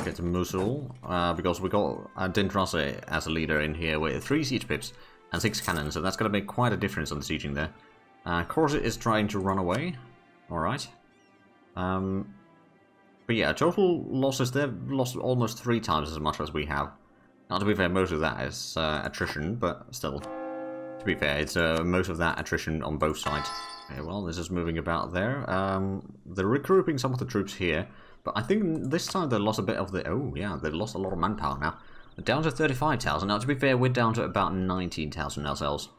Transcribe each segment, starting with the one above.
get to Mosul, because we got Dintrase as a leader in here with 3 siege pips and 6 cannons, so that's going to make quite a difference on the sieging there. Corset is trying to run away. Alright. But yeah, total losses, they've lost almost 3 times as much as we have. Now, to be fair, most of that is attrition, but still. To be fair, it's most of that attrition on both sides. Okay, well, this is moving about there. They're regrouping some of the troops here, but I think this time they lost a bit of the... Oh, yeah, they lost a lot of manpower now. They're down to 35,000. Now, to be fair, we're down to about 19,000 ourselves.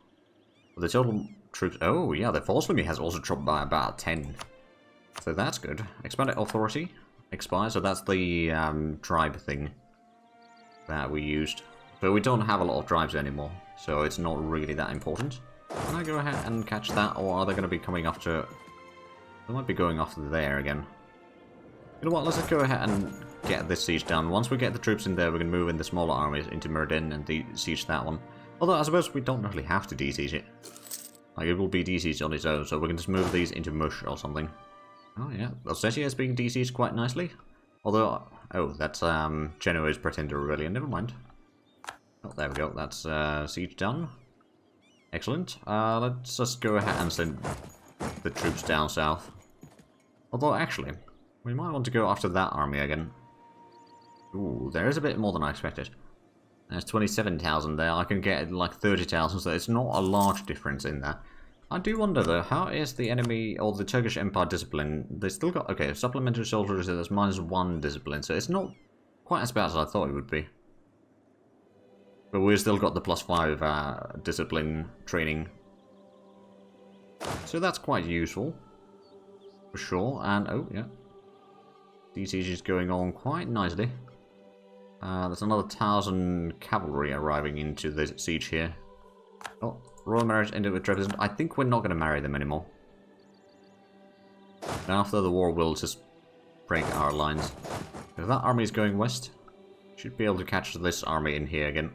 But the total troops... Oh, yeah, the force limit has also dropped by about 10. So that's good. Expanded authority expires, so that's the tribe thing that we used. But we don't have a lot of tribes anymore, so it's not really that important. Can I go ahead and catch that, or are they going to be coming after... They might be going after there again. You know what, let's just go ahead and get this siege done. Once we get the troops in there, we can move in the smaller armies into Merdin and siege that one. Although I suppose we don't really have to de-siege it. Like, it will be de-sieged on its own, so we can just move these into Mush or something. Oh yeah, Ossetia is being de-sieged quite nicely. Although, oh, that's Genoa's Pretender Rebellion, never mind. Oh, there we go, that's siege done. Excellent. Let's just go ahead and send the troops down south. Although, actually, we might want to go after that army again. Ooh, there is a bit more than I expected. There's 27,000 there. I can get like 30,000, so it's not a large difference in that. I do wonder though, how is the enemy or the Turkish Empire discipline? They still got, okay, supplementary soldiers, there's -1 discipline, so it's not quite as bad as I thought it would be. But we've still got the +5 discipline training. So that's quite useful. For sure, and oh yeah. De-siege is going on quite nicely. There's another 1,000 cavalry arriving into the siege here. Oh, royal marriage ended with Trebizond. I think we're not going to marry them anymore. After the war, we'll just break our lines. If that army is going west, should be able to catch this army in here again.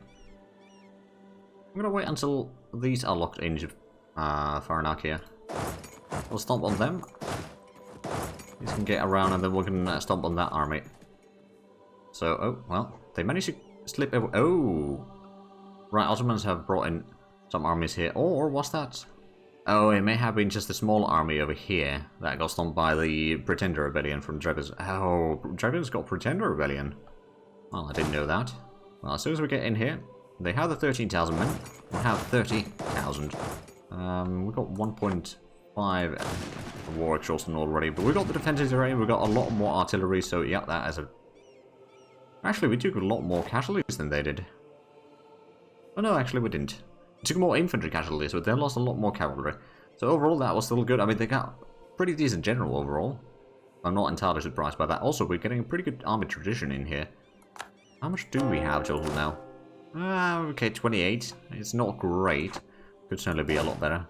I'm going to wait until these are locked into Faranakia. We'll stomp on them. These can get around and then we can stomp on that army. So, oh, well, they managed to slip away. Oh! Right, Ottomans have brought in some armies here. Or was that... Oh, it may have been just a small army over here that got stomped by the Pretender Rebellion from Trebizond. Oh, Trebizond's got Pretender Rebellion. Well, I didn't know that. Well, as soon as we get in here, they have the 13,000 men. We have 30,000. We've got 1.5 war exhaustion already, but we got the defensive terrain, we got a lot more artillery, so yeah, that is a... Actually, we took a lot more casualties than they did. Oh no, actually we didn't. We took more infantry casualties, but they lost a lot more cavalry. So overall, that was still good. I mean, they got pretty decent general overall. I'm not entirely surprised by that. Also, we're getting a pretty good army tradition in here. How much do we have total now? Okay, 28. It's not great. Could certainly be a lot better.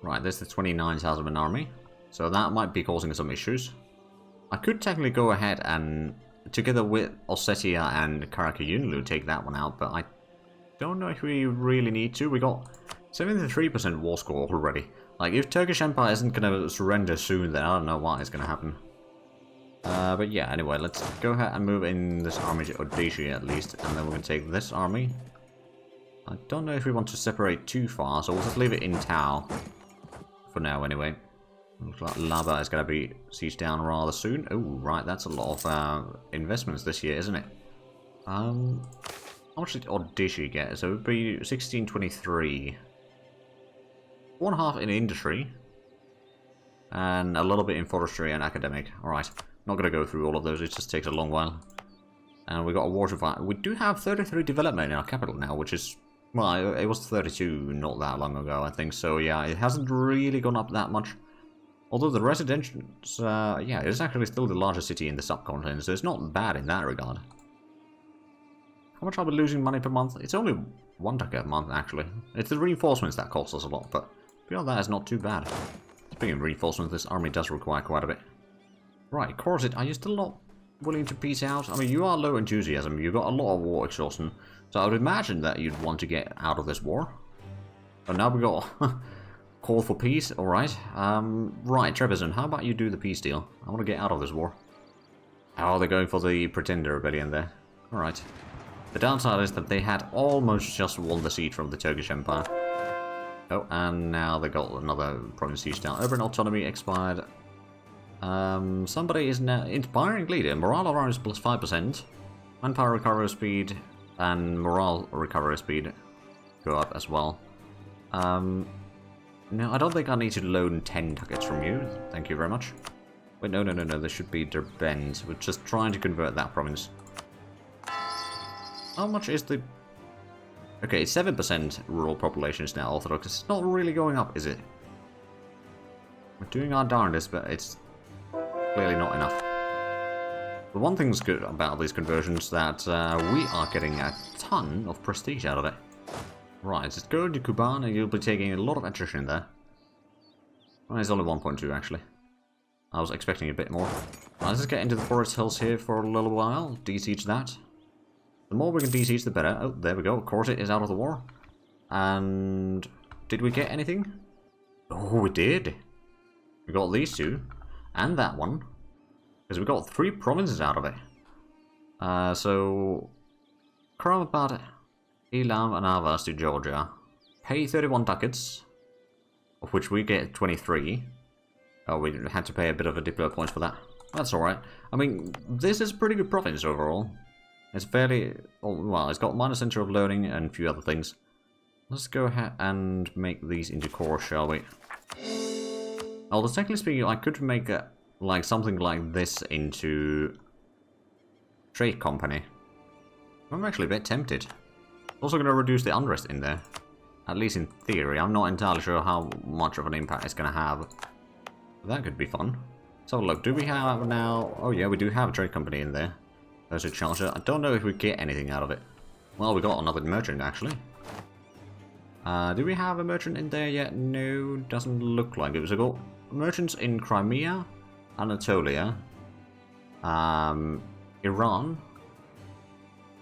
Right, there's the 29,000 man army. So that might be causing some issues. I could technically go ahead and, together with Ossetia and Karakayunlu, take that one out, but I don't know if we really need to. We got 73% war score already. Like, if Turkish Empire isn't going to surrender soon, then I don't know what is going to happen. But yeah, anyway, let's go ahead and move in this army to Odesha at least, and then we're going to take this army. I don't know if we want to separate too far, so we'll just leave it in Tau. For now, anyway. Looks like Lava is going to be sieged down rather soon. Oh, right, that's a lot of investments this year, isn't it? How much did Odesha get? So it would be 1623. 1.5 in industry. And a little bit in forestry and academic. Alright, not going to go through all of those, it just takes a long while. And we got a water fight. We do have 33 development in our capital now, which is... Well, it was 32 not that long ago, I think. So yeah, it hasn't really gone up that much. Although the residential... yeah, it's actually still the largest city in the subcontinent, so it's not bad in that regard. How much are we losing money per month? It's only 1 ducat a month, actually. It's the reinforcements that cost us a lot, but beyond that, it's not too bad. Speaking of reinforcements, this army does require quite a bit. Right, Corset, are you still not willing to peace out? I mean, you are low enthusiasm, you've got a lot of war exhaustion, so I would imagine that you'd want to get out of this war. But now we got call for peace, alright. Right, Trebizond, how about you do the peace deal? I want to get out of this war. Oh, they're going for the Pretender Rebellion there. Alright. The downside is that they had almost just won the siege from the Turkish Empire. Oh, and now they got another province siege down. Urban autonomy expired. Somebody is now inspiring leader. Morale around is plus 5%. Manpower recovery speed and morale recovery speed go up as well. No, I don't think I need to loan 10 ducats from you. Thank you very much. Wait, no, there should be Derbent. We're just trying to convert that province. How much is the... Okay, 7% rural population is now Orthodox. It's not really going up, is it? We're doing our darndest, but it's clearly not enough. The one thing's good about these conversions that we are getting a ton of prestige out of it. Right, just go to Kuban and you'll be taking a lot of attrition there. Well, it's only 1.2 actually. I was expecting a bit more. Right, let's just get into the forest hills here for a little while. De-siege that. The more we can de-siege, the better. Oh, there we go. Corset is out of the war. And did we get anything? Oh, we did. We got these two. And that one. Because we got 3 provinces out of it. So... Karamat, Elam, and Avars to Georgia. Pay 31 ducats. Of which we get 23. Oh, we had to pay a bit of a diplo points for that. That's alright. I mean, this is a pretty good province overall. It's fairly... well, it's got minor center of learning and a few other things. Let's go ahead and make these into core, shall we? Although, technically speaking, I could make like something like this into trade company. I'm actually a bit tempted. Also going to reduce the unrest in there. At least in theory. I'm not entirely sure how much of an impact it's going to have. That could be fun. So look, do we have now... Oh yeah, we do have a trade company in there. There's a charger. I don't know if we get anything out of it. Well, we got another merchant actually. Do we have a merchant in there yet? No, doesn't look like it. We got merchants in Crimea, Anatolia, Iran,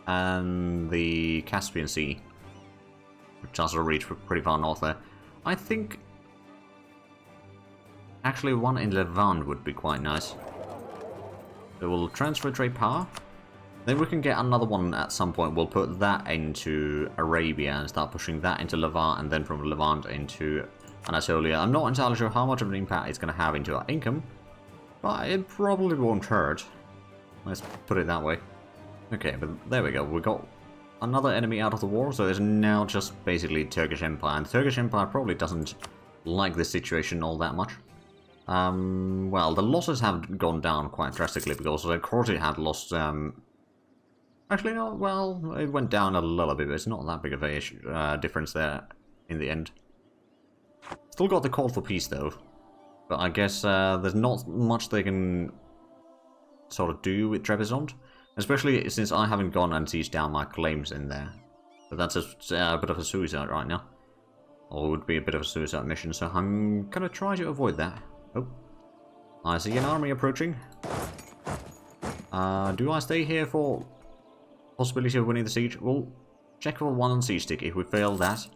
and the Caspian Sea, which also reach pretty far north there. I think actually one in Levant would be quite nice. So we'll transfer trade power. Then we can get another one at some point. We'll put that into Arabia and start pushing that into Levant, and then from Levant into Anatolia. I'm not entirely sure how much of an impact it's going to have into our income, but it probably won't hurt. Let's put it that way. Okay, but there we go. We got another enemy out of the war, so it's now just basically Turkish Empire. And the Turkish Empire probably doesn't like this situation all that much. Well, the losses have gone down quite drastically because the Corte had lost... Actually, no, well, it went down a little bit, but it's not that big of a difference there in the end. Still got the call for peace, though. But I guess there's not much they can sort of do with Trebizond. Especially since I haven't gone and sieged down my claims in there. But that's a bit of a suicide right now. Or it would be a bit of a suicide mission, so I'm gonna try to avoid that. Oh. I see an army approaching. Do I stay here for possibility of winning the siege? We'll check for one on siege stick. If we fail that,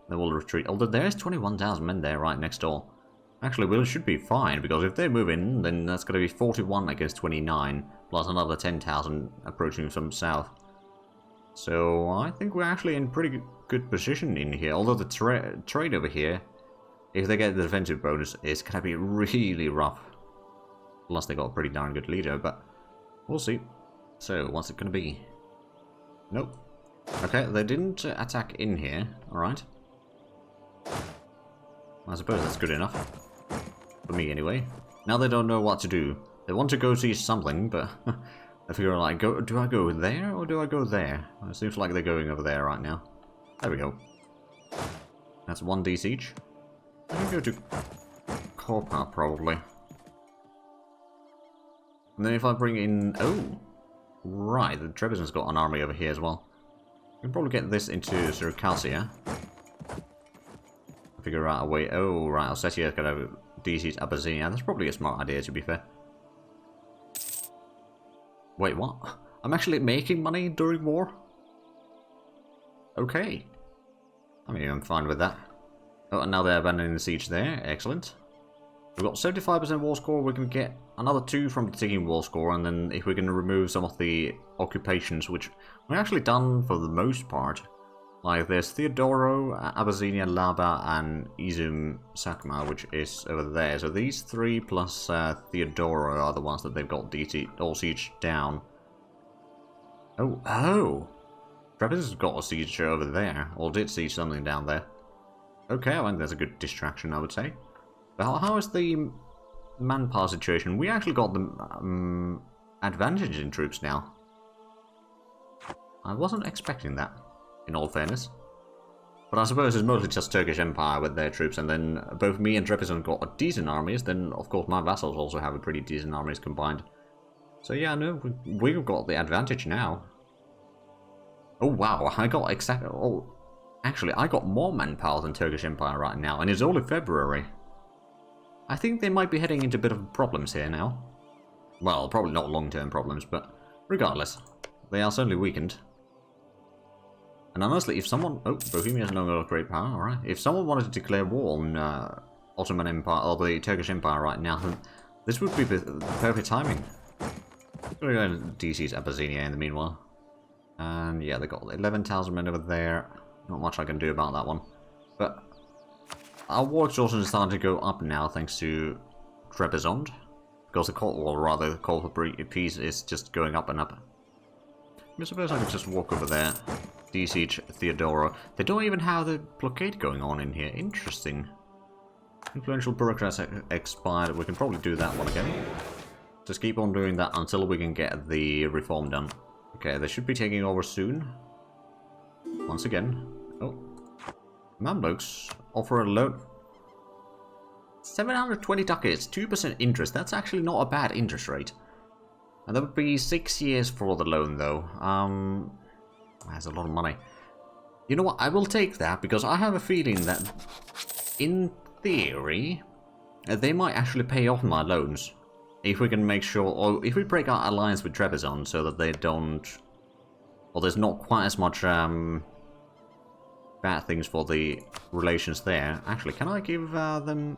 then we'll retreat. Although there's 21,000 men there right next door. Actually, we should be fine, because if they move in, then that's going to be 41 against 29, plus another 10,000 approaching from south. So I think we're actually in pretty good position in here. Although the trade over here, if they get the defensive bonus, is going to be really rough. Plus they got a pretty darn good leader, but we'll see. So what's it going to be? Nope. Okay, they didn't attack in here. Alright. I suppose that's good enough. For me, anyway. Now they don't know what to do. They want to go see something, but they figure like, do I go there or do I go there? Well, it seems like they're going over there right now. There we go. That's one D-siege. I can go to Korpa, probably. And then if I bring in... Oh! Right, the Trebizond's got an army over here as well. We can probably get this into Circassia. Figure out a way... Oh, right, Ossetia's gonna D-siege Abyssinia. That's probably a smart idea, to be fair. Wait, what? I'm actually making money during war? Okay. I mean, I'm fine with that. Oh, and now they're abandoning the siege there. Excellent. We've got 75% war score, we can get another 2 from the ticking war score, and then if we can remove some of the occupations, which we've actually done for the most part. Like there's Theodoro, Abyssinia, Laba, and Izum Sakma, which is over there. So these 3 plus Theodoro are the ones that they've got all siege down. Oh! Travis has got a siege over there, or did siege something down there. Okay, I think that's a good distraction, I would say. But how is the manpower situation? We actually got the advantage in troops now. I wasn't expecting that, in all fairness. But I suppose it's mostly just Turkish Empire with their troops, and then both me and Trebizond got a decent armies, then of course my vassals also have a pretty decent armies combined. So yeah, no, we've got the advantage now. Oh wow, I got exactly... Oh, actually, I got more manpower than Turkish Empire right now, and it's only February. I think they might be heading into a bit of problems here now. Well, probably not long-term problems, but regardless, they are certainly weakened. And honestly, if someone... Oh, Bohemia is no longer a great power, alright. If someone wanted to declare war on Ottoman Empire, or the Turkish Empire right now, then this would be the perfect timing. I'm gonna go and DC's Abyssinia in the meanwhile. And yeah, they got 11,000 men over there. Not much I can do about that one. But our war exhaustion is starting to go up now, thanks to Trebizond. Because the call, or rather, the call for peace is just going up and up. I suppose I could just walk over there. Siege Theodoro. They don't even have the blockade going on in here. Interesting. Influential bureaucrats expired. We can probably do that one again. Just keep on doing that until we can get the reform done. Okay, they should be taking over soon. Once again. Oh. Mamluks offer a loan. 720 ducats, 2% interest. That's actually not a bad interest rate. And that would be 6 years for the loan, though. That's a lot of money. You know what? I will take that, because I have a feeling that, in theory, they might actually pay off my loans. If we can make sure, or if we break our alliance with Trebizond so that they don't... Well, there's not quite as much bad things for the relations there. Actually, can I give them...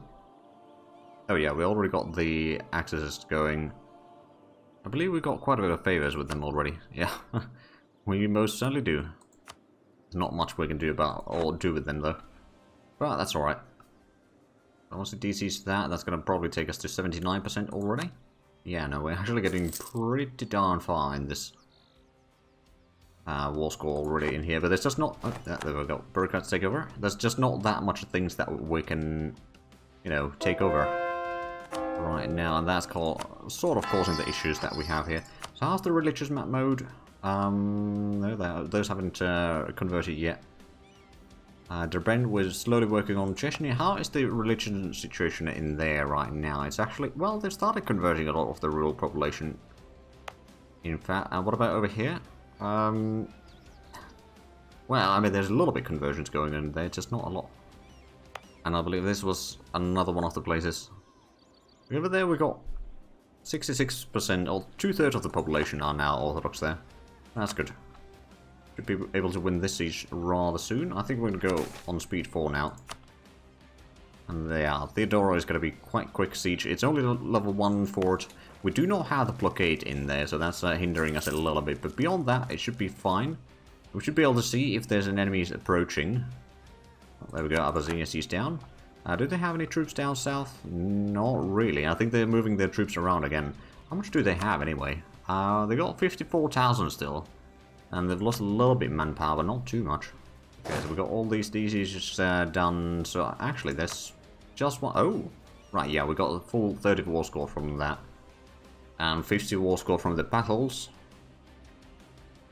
Oh yeah, we already got the accesses going. I believe we got quite a bit of favors with them already. Yeah, we most certainly do. There's not much we can do about or do with them though. But that's alright. Once it DCs that, that's going to probably take us to 79% already. Yeah, no, we're actually getting pretty darn far in this war score already in here. But there's just not... Oh, there we go. Bureaucrats take over. There's just not that much things that we can, you know, take over right now. And that's sort of causing the issues that we have here. So how's the religious map mode? No, those haven't converted yet. Derbend was slowly working on Chechnya. How is the religion situation in there right now? It's actually... Well, they've started converting a lot of the rural population. In fact, and what about over here? Well, I mean, there's a little bit conversions going on there, just not a lot. And I believe this was another one of the places. Over there we got 66%, or 2/3 of the population are now Orthodox there. That's good. Should be able to win this siege rather soon. I think we're going to go on speed 4 now. And there, Theodoro is going to be quite quick siege. It's only level 1 fort. We do not have the blockade in there, so that's hindering us a little bit. But beyond that, it should be fine. We should be able to see if there's an enemy approaching. Oh, there we go, Abyssinia siege down. Do they have any troops down south? Not really. I think they're moving their troops around again. How much do they have anyway? They got 54,000 still. And they've lost a little bit of manpower, but not too much. Okay, so we've got all these DCs just done. So actually, there's just one... Oh! Right, yeah, we got a full 30 war score from that. And 50 war score from the battles.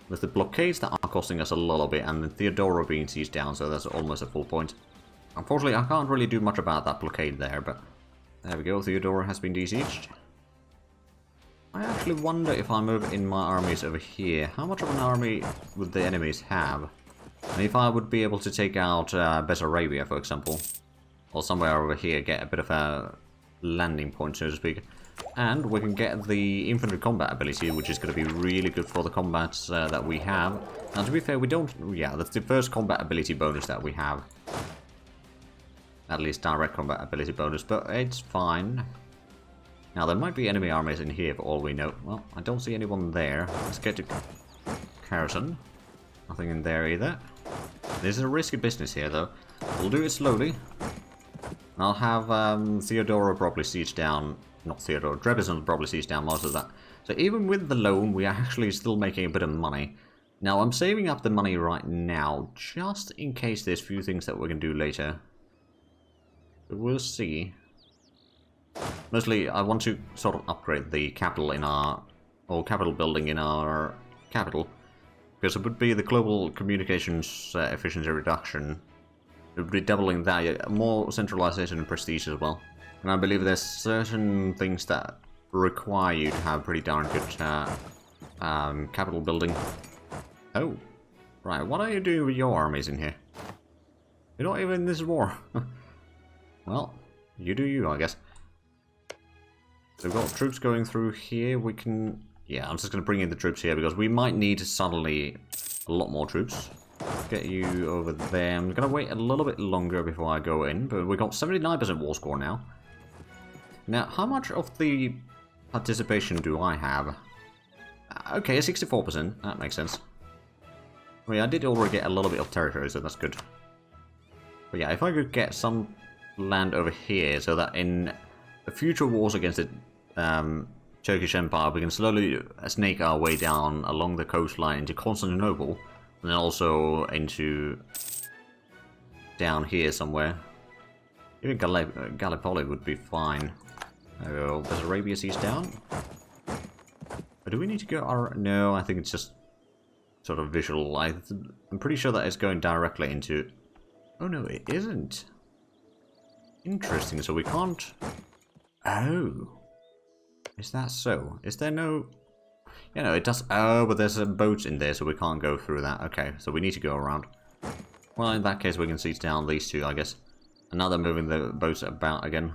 With the blockades that are costing us a little bit, and the Theodoro being sieged down, so that's almost a full point. Unfortunately, I can't really do much about that blockade there, but... There we go, Theodoro has been besieged. I actually wonder if I move in my armies over here, how much of an army would the enemies have? And if I would be able to take out Bessarabia, for example. Or somewhere over here, get a bit of a landing point, so to speak. And we can get the infantry combat ability, which is going to be really good for the combats that we have. Now, to be fair, we don't... Yeah, that's the first combat ability bonus that we have. at least direct combat ability bonus, but it's fine. Now, there might be enemy armies in here for all we know. Well, I don't see anyone there. Let's get to Kherson. Nothing in there either. This is a risky business here, though. We'll do it slowly. I'll have Theodora probably siege down... Not Theodora, Trebizond will probably siege down most of that. So even with the loan, we are actually still making a bit of money. Now, I'm saving up the money right now, just in case there's few things that we can do later. But we'll see. Mostly, I want to sort of upgrade the capital in our... or capital building in our capital. Because it would be the global communications efficiency reduction. It would be doubling that, more centralization and prestige as well. And I believe there's certain things that require you to have pretty darn good capital building. Oh, right, what are you doing with your armies in here? You're not even in this war. Well, you do you, I guess. So we've got troops going through here, we can... Yeah, I'm just going to bring in the troops here because we might need suddenly a lot more troops. Get you over there. I'm going to wait a little bit longer before I go in, but we've got 79% war score now. Now, how much of the participation do I have? Okay, 64%. That makes sense. Well, yeah, I did already get a little bit of territory, so that's good. But yeah, if I could get some land over here, so that in the future wars against the Turkish Empire, we can slowly snake our way down along the coastline into Constantinople, and then also into down here somewhere. Even Gallipoli would be fine. Oh, does Arabia siege down? But do we need to go? No, I think it's just sort of visual. I'm pretty sure that it's going directly into... Oh no, it isn't. Interesting, so we can't... Oh. Is that so? Is there no... You know, it does... Oh, but there's a boat in there, so we can't go through that. Okay, so we need to go around. Well, in that case, we can siege down these two, I guess. And now they're moving the boats about again.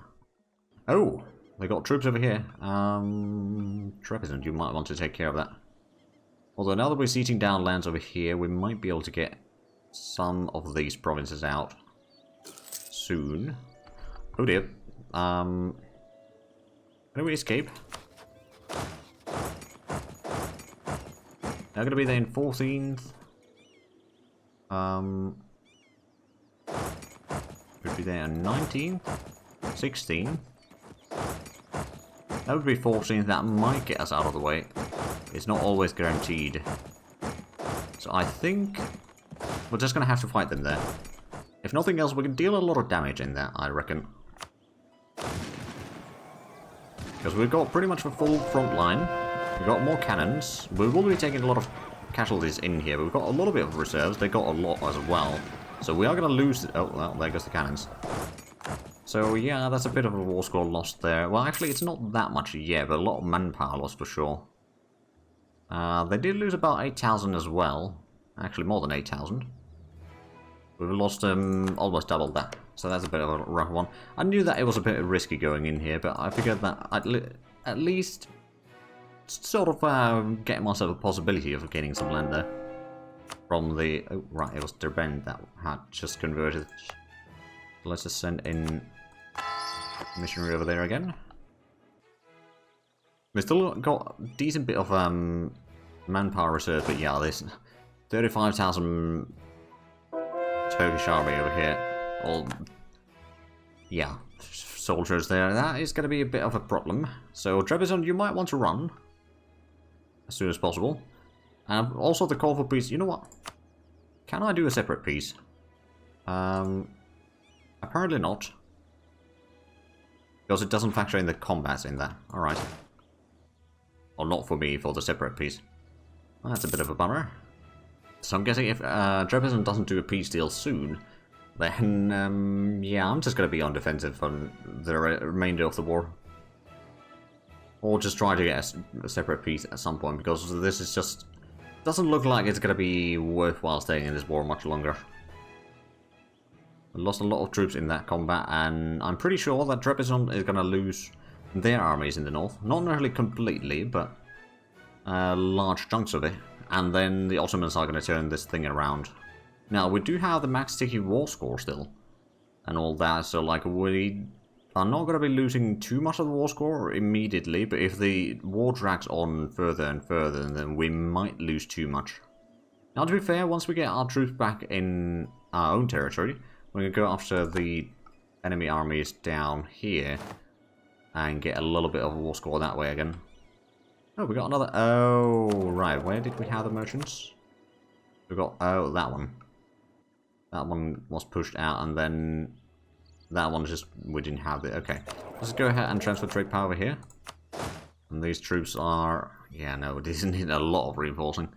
Oh! They got troops over here. Trebizond, you might want to take care of that. Although now that we're sieging down lands over here, we might be able to get some of these provinces out soon. Oh dear. Can we escape? They're going to be there in 14th. Could be there in 19th. 16th. That would be 14th. That might get us out of the way. It's not always guaranteed. So I think we're just going to have to fight them there. If nothing else, we can deal a lot of damage in there, I reckon. Because we've got pretty much a full front line. We've got more cannons. We will be taking a lot of casualties in here, but we've got a little bit of reserves. They got a lot as well. So we are going to lose... Oh, well, there goes the cannons. So yeah, that's a bit of a war score lost there. Well, actually, it's not that much yet, but a lot of manpower lost for sure. They did lose about 8,000 as well. Actually, more than 8,000. We've lost almost double that. So that's a bit of a rough one. I knew that it was a bit risky going in here, but I figured that at least sort of get myself a possibility of getting some land there. From the... Oh, right, it was Derbend that had just converted. Let's just send in missionary over there again. We still got a decent bit of manpower reserve, but yeah, there's 35,000 Turkish army over here. All, yeah, soldiers there. That is going to be a bit of a problem. So, Trebizond, you might want to run as soon as possible. Also, the call for peace. You know what? Can I do a separate peace? Apparently not. Because it doesn't factor in the combat in there. Alright. Or not for me, for the separate peace. Well, that's a bit of a bummer. So I'm guessing if Trebizond doesn't do a peace deal soon, then, yeah, I'm just going to be on defensive on the remainder of the war. Or just try to get a separate peace at some point, because this is just... doesn't look like it's going to be worthwhile staying in this war much longer. We lost a lot of troops in that combat, and I'm pretty sure that Trebizond is going to lose their armies in the north. Not nearly completely, but large chunks of it. And then the Ottomans are going to turn this thing around. Now, we do have the max sticky war score still. and all that, so like we are not going to be losing too much of the war score immediately, but if the war drags on further and further, then we might lose too much. Now, to be fair, once we get our troops back in our own territory, we're going to go after the enemy armies down here and get a little bit of a war score that way again. Oh, we got another... Oh, right. Where did we have the merchants? We got... Oh, that one. That one was pushed out, and then... That one just... We didn't have it. Okay. Let's go ahead and transfer trade power over here. And these troops are... Yeah, no, this needs a lot of reinforcing.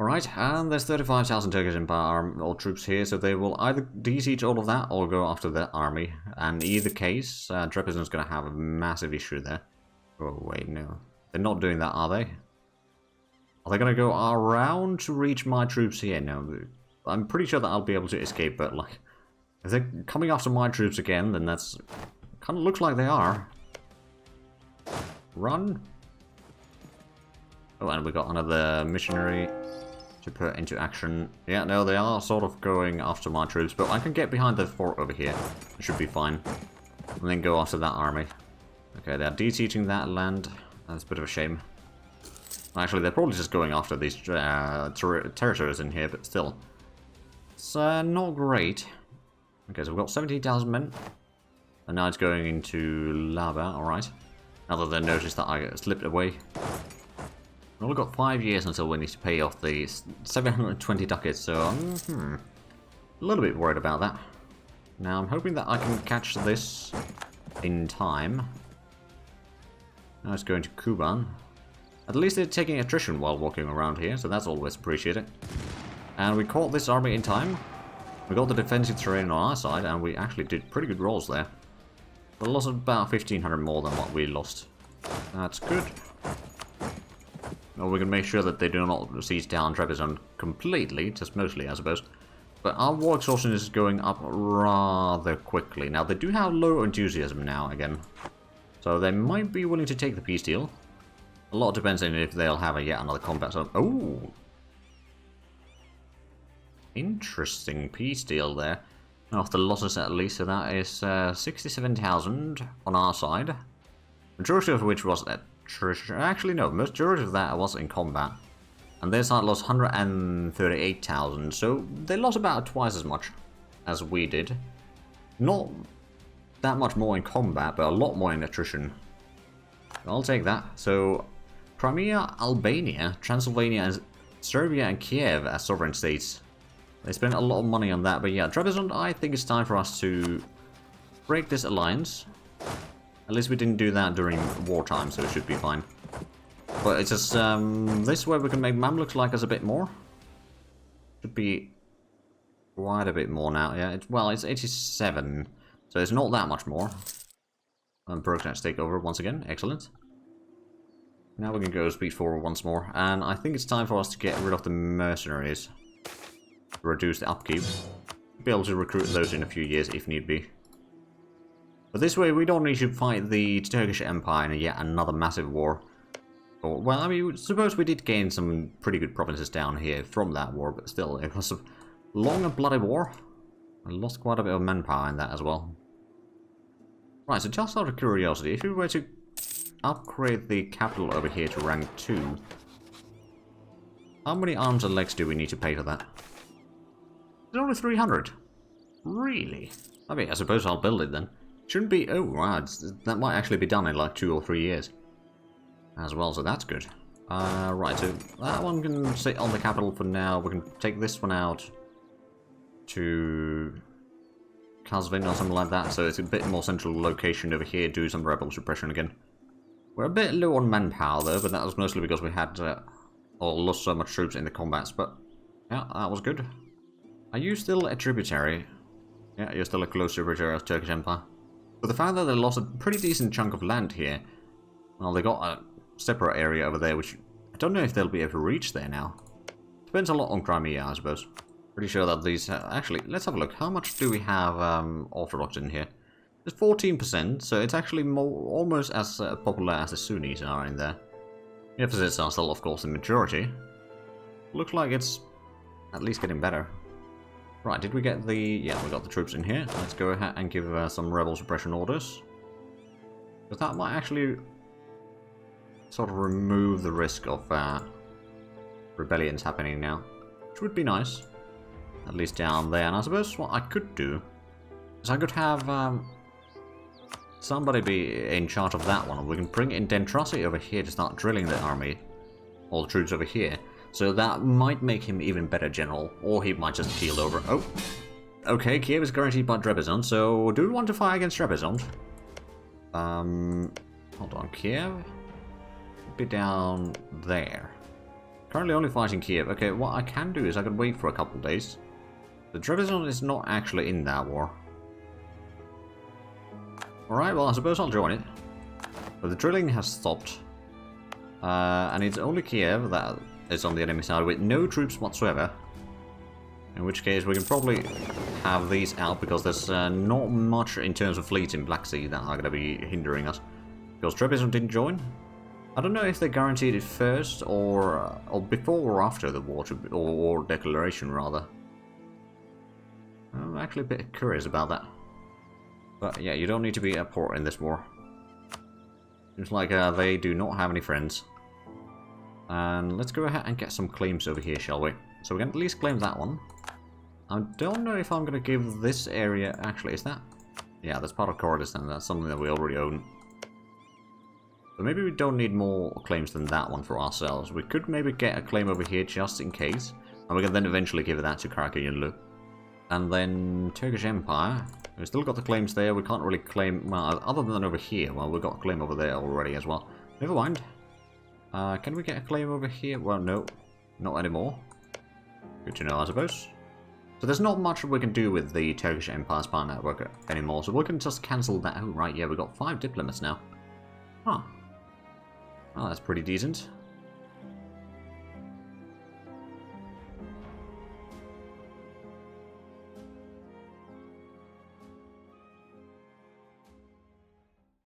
Alright, and there's 35,000 Turkish Empire or troops here, so they will either de-siege all of that or go after the army. And in either case, Trebizond's going to have a massive issue there. Oh, wait, no. They're not doing that, are they? Are they going to go around to reach my troops here? No. I'm pretty sure that I'll be able to escape, but like... If they're coming after my troops again, then that's... Kind of looks like they are. Run. Oh, and we got another missionary to put into action. Yeah, no, they are sort of going after my troops, but I can get behind the fort over here. It should be fine. And then go after that army. Okay, they're de-sieging that land. That's a bit of a shame. Actually, they're probably just going after these territories in here, but still. It's not great. Okay, so we've got 17,000 men. And now it's going into lava, alright. Now that they noticed that I slipped away. We've only got 5 years until we need to pay off the 720 ducats, so I'm a little bit worried about that. Now, I'm hoping that I can catch this in time. Now it's going to Kuban. At least they're taking attrition while walking around here, so that's always appreciated. And we caught this army in time. We got the defensive terrain on our side, and we actually did pretty good rolls there. We lost about 1,500 more than what we lost. That's good. Well, we can make sure that they do not siege down Trebizond completely, just mostly, I suppose. But our war exhaustion is going up rather quickly. Now, they do have low enthusiasm now, again. So they might be willing to take the peace deal. A lot depends on if they'll have yet another combat zone. Oh! Interesting peace deal there. Off the losses at least, so that is 67,000 on our side. Majority of which was attrition. Actually, no, majority of that was in combat. And their side lost 138,000, so they lost about twice as much as we did. Not that much more in combat, but a lot more in attrition. I'll take that. So, Crimea, Albania, Transylvania, and Serbia and Kiev as sovereign states. They spent a lot of money on that, but yeah, Trebizond, I think it's time for us to break this alliance. At least we didn't do that during wartime, so it should be fine. But it's just, this way we can make Mamluks like us a bit more. Should be quite a bit more now, yeah. Well, it's 87, so it's not that much more. Broke that takeover once again, excellent. Now we can go speed forward once more, and I think it's time for us to get rid of the mercenaries. Reduce the upkeep. Be able to recruit those in a few years if need be. But this way we don't need to fight the Turkish Empire in yet another massive war. Or, well, I mean, suppose we did gain some pretty good provinces down here from that war, but still, it was a long and bloody war. I lost quite a bit of manpower in that as well. Right, so just out of curiosity, if we were to upgrade the capital over here to rank 2, how many arms and legs do we need to pay for that? It's only 300. Really? I mean, I suppose I'll build it then. Shouldn't be... Oh, wow. That might actually be done in like 2 or 3 years. As well, so that's good. Right, so that one can sit on the capital for now. We can take this one out to Kazvin or something like that. So it's a bit more central location over here. Do some rebel suppression again. We're a bit low on manpower though, but that was mostly because we had lost so much troops in the combats. But yeah, that was good. Are you still a tributary? Yeah, you're still a close tributary of Turkish Empire. But the fact that they lost a pretty decent chunk of land here, well, they got a separate area over there, which I don't know if they'll be able to reach there now. Depends a lot on Crimea, I suppose. Pretty sure that these... actually, let's have a look. How much do we have Orthodox in here? It's 14%, so it's actually almost as popular as the Sunnis are in there. The Ephesus are still, of course, the majority. Looks like it's at least getting better. Right, did we get the... Yeah, we got the troops in here. Let's go ahead and give some rebel suppression orders. Because that might actually sort of remove the risk of rebellions happening now. Which would be nice. At least down there. And I suppose what I could do is I could have somebody be in charge of that one. We can bring in Dentrossi over here to start drilling the army. All the troops over here. So that might make him even better general, or he might just keel over. Oh, okay, Kiev is guaranteed by Trebizond, so do we want to fight against Trebizond? Hold on, Kiev? Be down there. Currently only fighting Kiev. Okay, what I can do is I can wait for a couple of days. The Trebizond is not actually in that war. Alright, well I suppose I'll join it. But the drilling has stopped. And it's only Kiev that is on the enemy side with no troops whatsoever. In which case we can probably have these out because there's not much in terms of fleets in Black Sea that are going to be hindering us. Because Trebizond didn't join. I don't know if they guaranteed it first or before or after the war, or declaration rather. I'm actually a bit curious about that. But yeah, you don't need to be a port in this war. Seems like they do not have any friends. And let's go ahead and get some claims over here, shall we? So we can at least claim that one. I don't know if I'm going to give this area... Actually, is that... Yeah, that's part of Kurdistan. That's something that we already own. So maybe we don't need more claims than that one for ourselves. We could maybe get a claim over here just in case. And we can then eventually give that to Karakayunlu. And then Turkish Empire. We've still got the claims there. We can't really claim... Well, other than over here. Well, we've got a claim over there already as well. Never mind. Can we get a claim over here? Well, no. Not anymore. Good to know, I suppose. So there's not much we can do with the Turkish Empire Spy Network anymore, so we can just cancel that. Oh, right, yeah, we've got 5 diplomats now. Huh. Well, that's pretty decent.